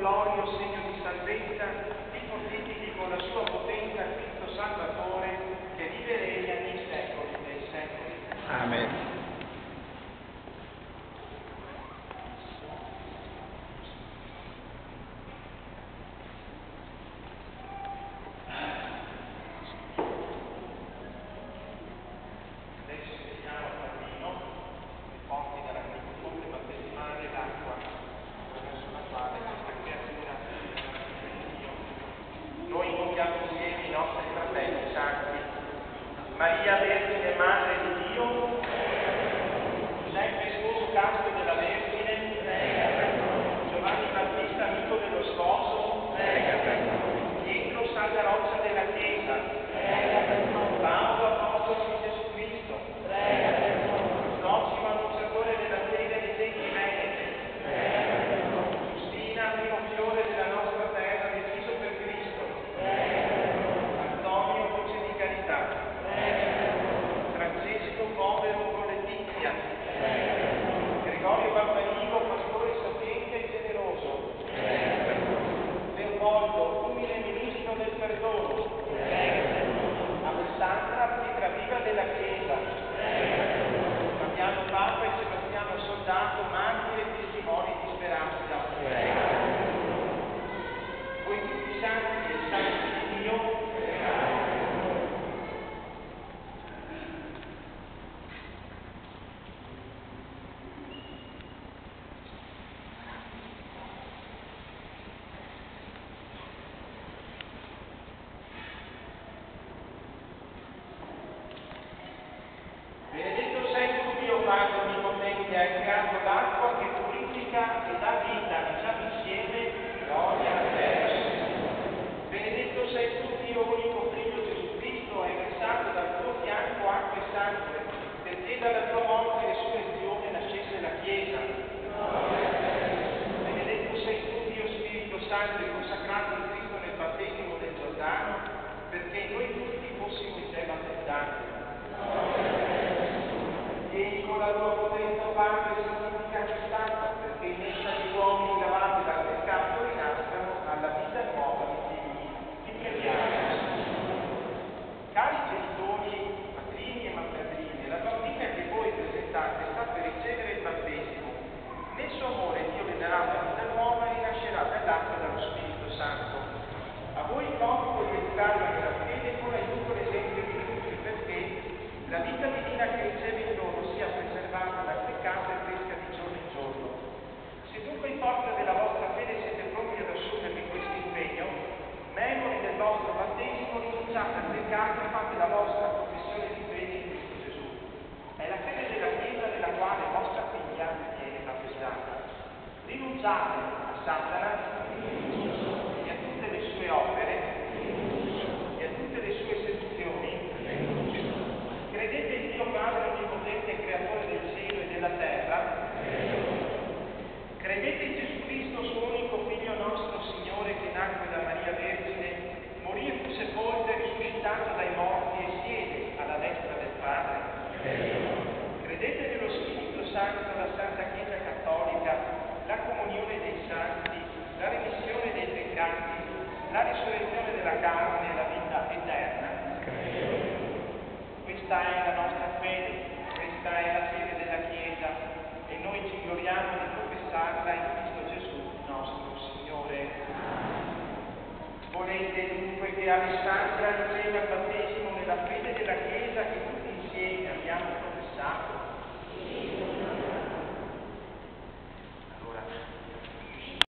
l'olio segno di salvezza, ti fortifichi con la sua potenza Cristo Salvatore, che vive e regna nei secoli dei secoli. Amen. Maria Vergine, Madre di Dio, Giuseppe Sposo casto della Vergine, Giovanni Battista, amico dello sposo, Pietro, salda roccia della Chiesa, Paolo, apostolo di Gesù Cristo, Zosimo, annunciatore della fede dei genti venete, Giustina, primo fiore della nostra terra, deciso per Cristo, Antonio, voce di carità, Francesco, povero con Letizia, Gregorio Bambalivo, pastore sapiente e generoso, Leopoldo, umile ministro del perdono, Alessandra, pietra viva della Chiesa, Fabiano Papa e Sebastiano Soldato, martiri e testimoni di speranza. Voi tutti santi e santi di Dio, benedetto sei tu, Dio Padre Onnipotente, hai creato l'acqua che purifica e dà vita, diciamo insieme, gloria a te. Benedetto sei tu, Dio unico Figlio Gesù Cristo, hai versato dal tuo fianco acqua e sangue, perché dalla tua morte e resurrezione nascesse la Chiesa. Benedetto sei tu, Dio Spirito Santo, hai consacrato il Cristo nel battesimo del Giordano, perché noi tutti fossimo in te battezzati. Vieni con la tua potenza, Padre, santificati Santo, perché in essa gli uomini lavati dal peccato rinascano alla vita nuova di figli. Ti preghiamo. Cari genitori, padrini e madrine, la bambina che voi presentate sta per ricevere il battesimo. Nel suo amore Dio le darà una vita nuova e rinascerà dall'acqua e dallo Spirito Santo. A voi compito di educarla nella fede con l'aiuto e l'esempio di tutti, perché la vita divina che riceve in loro sia preservata dal peccato e cresca di giorno in giorno. Se dunque in forza della vostra fede siete pronti ad assumervi questo impegno, memori del vostro battesimo, rinunciate al peccato e fate la vostra professione di fede in Cristo Gesù. È la fede della Chiesa nella quale vostra figlia viene battezzata. Rinunciate a Satana e a tutte le sue opere e a tutte le sue seduzioni. Credete in Dio Padre Onnipotente, Creatore del cielo e della terra? Credete in Gesù Cristo, suo unico Figlio nostro Signore, che nacque da Maria Vergine, morì e fu sepolto e risuscitato dai morti e siede alla destra del Padre? Credete nello Spirito Santo, la Santa Chiesa Cattolica, la comunione dei santi, la remissione dei peccati, la risurrezione della carne e la vita eterna? Questa è la nostra fede, questa è la fede della Chiesa e noi ci gloriamo di professarla in Cristo Gesù nostro Signore. Volete dunque che Alessandra riceva il battesimo nella fede della Chiesa